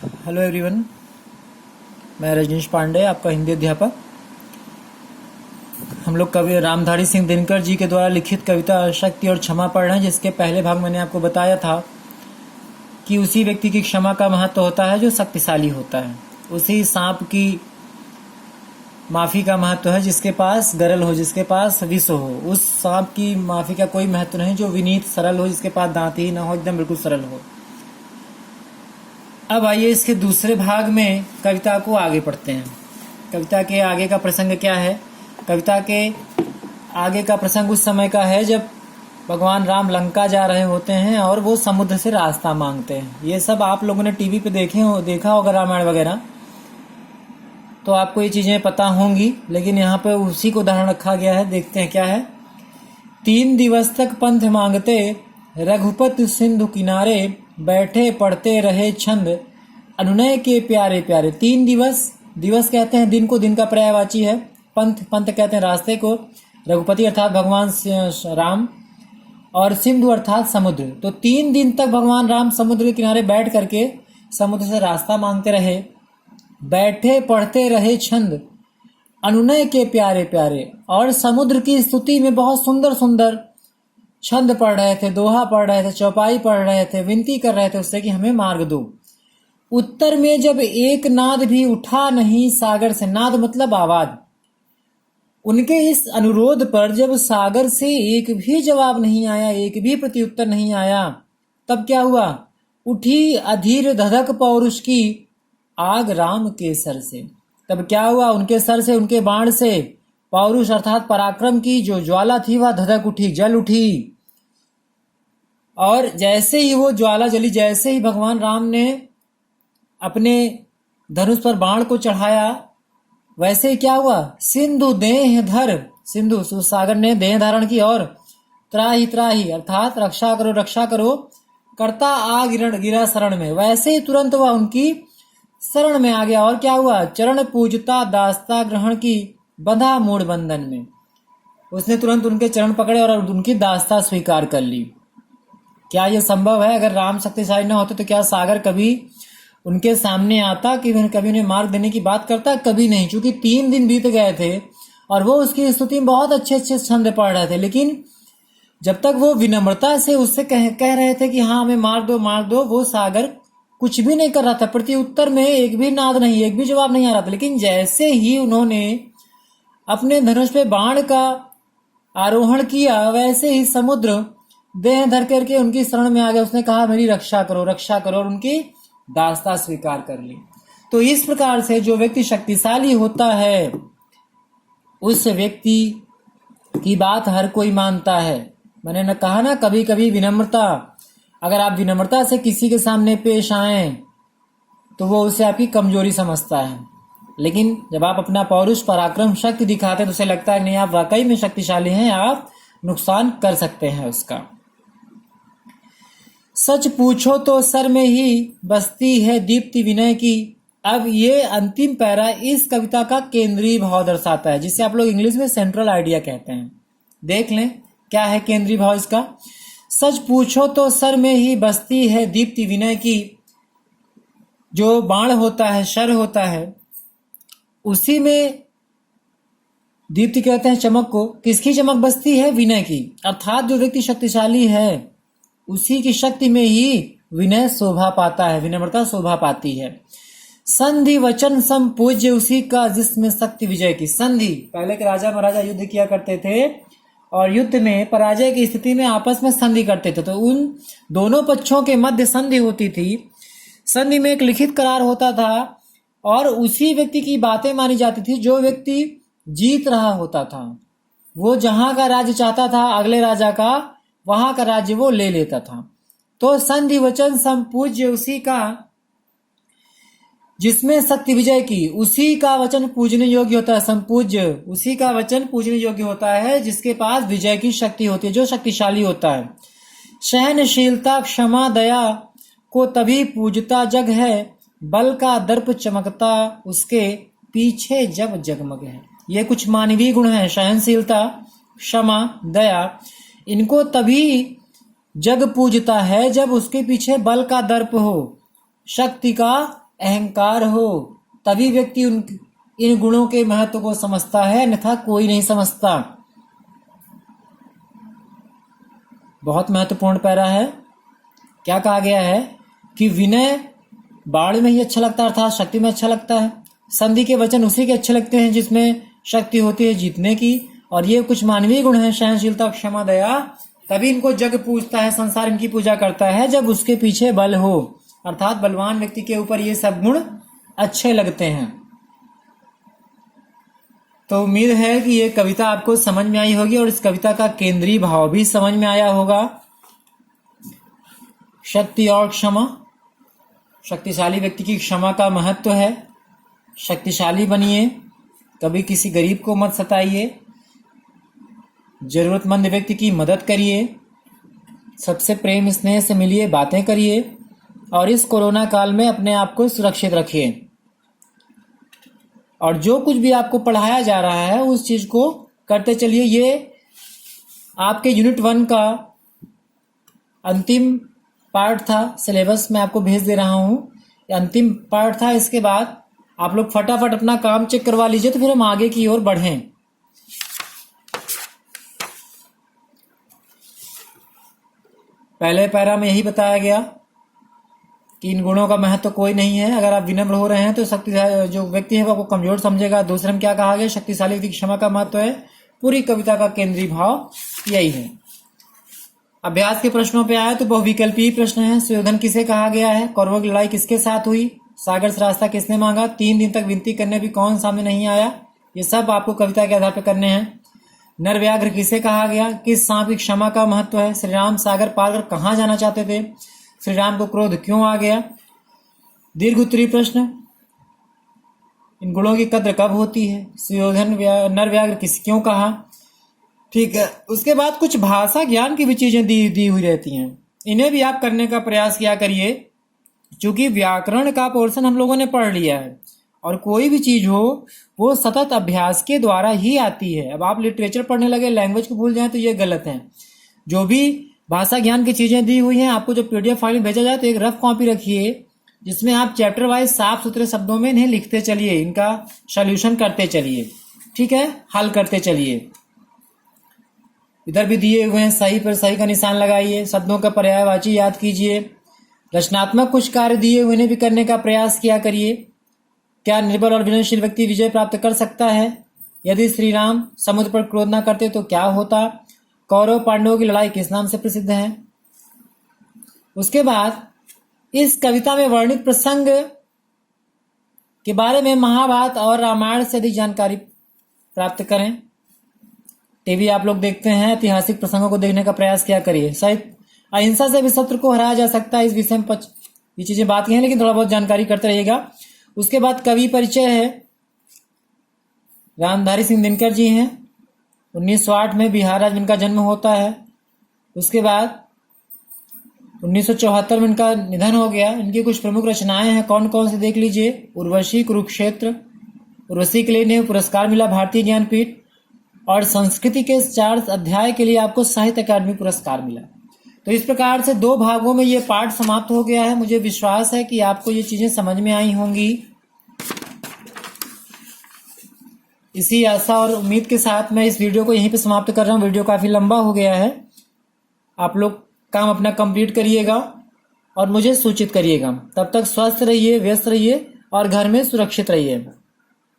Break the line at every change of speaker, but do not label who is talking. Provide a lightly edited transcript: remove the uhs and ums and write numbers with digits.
Hello everyone, मैं रजनीश पांडे, आपका हिंदी अध्यापक। हम लोग कवि रामधारी सिंह दिनकर जी के द्वारा लिखित कविता शक्ति और क्षमा पढ़ रहे हैं, जिसके पहले भाग मैंने आपको बताया था कि उसी व्यक्ति की क्षमा का महत्व होता है जो शक्तिशाली होता है। उसी सांप की माफ़ी का महत्व है जिसके पास गरल हो, जिसके पास विष हो। उस सांप की माफ़ी का कोई महत्व नहीं जो विनीत सरल हो, जिसके पास दांत ही ना हो, एकदम बिल्कुल सरल हो। अब आइए इसके दूसरे भाग में कविता को आगे पढ़ते हैं। कविता के आगे का प्रसंग क्या है? कविता के आगे का प्रसंग उस समय का है जब भगवान राम लंका जा रहे होते हैं और वो समुद्र से रास्ता मांगते हैं। ये सब आप लोगों ने टीवी पे देखा होगा, रामायण वगैरह, तो आपको ये चीज़ें पता होंगी, लेकिन यहाँ पे उसी को उदाहरण रखा गया है। देखते हैं क्या है। 3 दिवस तक पंथ मांगते रघुपति सिंधु किनारे, बैठे पढ़ते रहे छंद अनुनय के प्यारे प्यारे। 3 दिवस, दिवस कहते हैं दिन को, दिन का पर्यायवाची है। पंथ कहते हैं रास्ते को। रघुपति अर्थात भगवान राम, और सिंधु अर्थात समुद्र। तो 3 दिन तक भगवान राम समुद्र के किनारे बैठ करके समुद्र से रास्ता मांगते रहे, बैठे पढ़ते रहे छंद अनुनय के प्यारे प्यारे, और समुद्र की स्तुति में बहुत सुंदर सुंदर छंद पढ़ रहे थे, दोहा पढ़ रहे थे, चौपाई पढ़ रहे थे, विनती कर रहे थे उससे कि हमें मार्ग दो। उत्तर में जब एक नाद भी उठा नहीं सागर से, नाद मतलब आवाज, उनके इस अनुरोध पर जब सागर से एक भी जवाब नहीं आया, एक भी प्रत्युत्तर नहीं आया, तब क्या हुआ? उठी अधीर धधक पौरुष की आग राम के सर से। तब क्या हुआ? उनके सर से, उनके बाण से पौरुष अर्थात पराक्रम की जो ज्वाला थी वह धधक उठी, जल उठी। और जैसे ही वो ज्वाला जली, जैसे ही भगवान राम ने अपने धनुष पर बाण को चढ़ाया, वैसे ही क्या हुआ? सिंधु देह धर, सिंधु सागर ने देह धारण की, और त्राही त्राही अर्थात रक्षा करो रक्षा करो, करता आ गिरा शरण में। वैसे ही तुरंत वह उनकी शरण में आ गया। और क्या हुआ? चरण पूजता दास्ता ग्रहण की, बंधा मूड बंधन में। उसने तुरंत उनके चरण पकड़े और उनकी दास्ता स्वीकार कर ली। क्या यह संभव है? अगर राम शक्तिशाली न होते तो क्या सागर कभी उनके सामने आता कि कभी उन्हें मार्ग देने की बात करता? कभी नहीं, क्योंकि 3 दिन बीत गए थे और वो उसकी स्तुति में बहुत अच्छे अच्छे छंद पढ़ रहे थे। लेकिन जब तक वो विनम्रता से उससे कह रहे थे कि हाँ हमें मार दो, वो सागर कुछ भी नहीं कर रहा था। प्रत्युत्तर में एक भी नाद नहीं, एक भी जवाब नहीं आ रहा था। लेकिन जैसे ही उन्होंने अपने धनुष पे बाण का आरोहण किया, वैसे ही समुद्र देह धर करके उनकी शरण में आ गया। उसने कहा मेरी रक्षा करो रक्षा करो, और उनकी दास्ता स्वीकार कर ली। तो इस प्रकार से जो व्यक्ति शक्तिशाली होता है उस व्यक्ति की बात हर कोई मानता है। मैंने न कहा ना, कभी कभी विनम्रता, अगर आप विनम्रता से किसी के सामने पेश आए तो वो उसे आपकी कमजोरी समझता है। लेकिन जब आप अपना पौरुष पराक्रम शक्ति दिखाते हैं तो उसे लगता है नहीं, आप वाकई में शक्तिशाली हैं, आप नुकसान कर सकते हैं उसका। सच पूछो तो सर में ही बसती है दीप्ति विनय की। अब ये अंतिम पैरा इस कविता का केंद्रीय भाव दर्शाता है, जिसे आप लोग इंग्लिश में सेंट्रल आइडिया कहते हैं। देख लें क्या है केंद्रीय भाव इसका। सच पूछो तो सर में ही बसती है दीप्ति विनय की। जो बाण होता है, शर होता है, उसी में दीप्ति कहते हैं चमक को। किसकी चमक बसती है? विनय की। अर्थात जो व्यक्ति शक्तिशाली है उसी की शक्ति में ही विनय शोभा पाता है, विनम्रता शोभा पाती है। संधि वचन सम पूज्य उसी का जिसमें शक्ति विजय की। संधि, पहले के राजा महाराजा युद्ध किया करते थे और युद्ध में पराजय की स्थिति में आपस में संधि करते थे, तो उन दोनों पक्षों के मध्य संधि होती थी। संधि में एक लिखित करार होता था और उसी व्यक्ति की बातें मानी जाती थी जो व्यक्ति जीत रहा होता था। वो जहां का राज्य चाहता था अगले राजा का, वहां का राज्य वो ले लेता था। तो संधि वचन संपूज्य उसी का जिसमें शक्ति विजय की, उसी का वचन पूजने योग्य होता है। संपूज्य उसी का वचन पूजने योग्य होता है जिसके पास विजय की शक्ति होती है, जो शक्तिशाली होता है। सहनशीलता क्षमा दया को तभी पूजता जग है, बल का दर्प चमकता उसके पीछे जब जगमग है। ये कुछ मानवीय गुण हैं, सहनशीलता, क्षमा, दया, इनको तभी जग पूजता है जब उसके पीछे बल का दर्प हो, शक्ति का अहंकार हो, तभी व्यक्ति इन गुणों के महत्व को समझता है, अन्यथा कोई नहीं समझता। बहुत महत्वपूर्ण पैरा है। क्या कहा गया है कि विनय बाण में ही अच्छा लगता है, अर्थात शक्ति में अच्छा लगता है। संधि के वचन उसी के अच्छे लगते हैं जिसमें शक्ति होती है जीतने की। और ये कुछ मानवीय गुण हैं, सहनशीलता, क्षमा, दया। तभी इनको जग पूजता है, संसार इनकी पूजा करता है जब उसके पीछे बल हो, अर्थात बलवान व्यक्ति के ऊपर ये सब गुण अच्छे लगते हैं। तो उम्मीद है कि ये कविता आपको समझ में आई होगी और इस कविता का केंद्रीय भाव भी समझ में आया होगा। शक्ति और क्षमा। शक्तिशाली व्यक्ति की क्षमा का महत्व है। शक्तिशाली बनिए, कभी किसी गरीब को मत सताइए, जरूरतमंद व्यक्ति की मदद करिए, सबसे प्रेम स्नेह से मिलिए, बातें करिए और इस कोरोना काल में अपने आप को सुरक्षित रखिए। और जो कुछ भी आपको पढ़ाया जा रहा है उस चीज को करते चलिए। ये आपके यूनिट 1 का अंतिम पार्ट था, सिलेबस में आपको भेज दे रहा हूँ। ये अंतिम पार्ट था। इसके बाद आप लोग फटाफट अपना काम चेक करवा लीजिए, तो फिर हम आगे की ओर बढ़ें। पहले पैरा में यही बताया गया कि इन गुणों का महत्व कोई नहीं है। अगर आप विनम्र हो रहे हैं तो शक्ति जो व्यक्ति है वो आपको कमजोर समझेगा। दूसरे में क्या कहा गया, शक्तिशाली व्यक्ति की क्षमा का महत्व है। पूरी कविता का केंद्रीय भाव यही है। अभ्यास के प्रश्नों पे आए तो बहुविकल्पीय प्रश्न है। सुयोधन किसे कहा गया है? कौरवों की लड़ाई किसके साथ हुई? सागर से रास्ता किसने मांगा? 3 दिन तक विनती करने भी कौन सामने नहीं आया? ये सब आपको कविता के आधार पर करने हैं। नर व्याघ्र किसे कहा गया? किस सांप की क्षमा का महत्व है? श्री राम सागर पार कर कहाँ जाना चाहते थे? श्री राम को क्रोध क्यों आ गया? दीर्घ उत्तरीय प्रश्न, इन गुणों की कद्र कब होती है? सुयोधन नर व्याघ्र क्यों कहा? ठीक है। उसके बाद कुछ भाषा ज्ञान की भी चीजें दी हुई रहती हैं, इन्हें भी आप करने का प्रयास किया करिए। क्योंकि व्याकरण का पोर्शन हम लोगों ने पढ़ लिया है और कोई भी चीज हो वो सतत अभ्यास के द्वारा ही आती है। अब आप लिटरेचर पढ़ने लगे, लैंग्वेज को भूल जाए तो ये गलत है। जो भी भाषा ज्ञान की चीजें दी हुई हैं, आपको जो पीडीएफ फाइल भेजा जाए तो एक रफ कॉपी रखिए जिसमें आप चैप्टर वाइज साफ सुथरे शब्दों में इन्हें लिखते चलिए, इनका सॉल्यूशन करते चलिए, ठीक है, हल करते चलिए। इधर भी दिए हुए हैं, सही पर सही का निशान लगाइए, शब्दों का पर्यायवाची याद कीजिए, रचनात्मक कुछ कार्य दिए हुए उन्हें भी करने का प्रयास किया करिए। क्या निर्बल और विनयशील व्यक्ति विजय प्राप्त कर सकता है? यदि श्री राम समुद्र पर क्रोध न करते तो क्या होता? कौरव पांडवों की लड़ाई किस नाम से प्रसिद्ध है? उसके बाद इस कविता में वर्णित प्रसंग के बारे में महाभारत और रामायण से अधिक जानकारी प्राप्त करें। टीवी आप लोग देखते हैं, ऐतिहासिक प्रसंगों को देखने का प्रयास किया करिए। शायद अहिंसा से भी शत्रु को हराया जा सकता है, इस विषय में ये चीजें बात की हैं, लेकिन थोड़ा बहुत जानकारी करते रहिएगा। उसके बाद कवि परिचय है। रामधारी सिंह दिनकर जी हैं। 1908 में बिहार राज्य में इनका जन्म होता है। उसके बाद 1974 में इनका निधन हो गया। इनकी कुछ प्रमुख रचनाएं हैं, कौन कौन से देख लीजिए। उर्वशी, कुरुक्षेत्र। उर्वशी के लिए इन्हें पुरस्कार मिला भारतीय ज्ञानपीठ, और संस्कृति के 4 अध्याय के लिए आपको साहित्य अकादमी पुरस्कार मिला। तो इस प्रकार से 2 भागों में ये पाठ समाप्त हो गया है। मुझे विश्वास है कि आपको ये चीजें समझ में आई होंगी। इसी आशा और उम्मीद के साथ मैं इस वीडियो को यहीं पे समाप्त कर रहा हूँ। वीडियो काफी लंबा हो गया है। आप लोग काम अपना कंप्लीट करिएगा और मुझे सूचित करिएगा। तब तक स्वस्थ रहिए, व्यस्त रहिए और घर में सुरक्षित रहिए।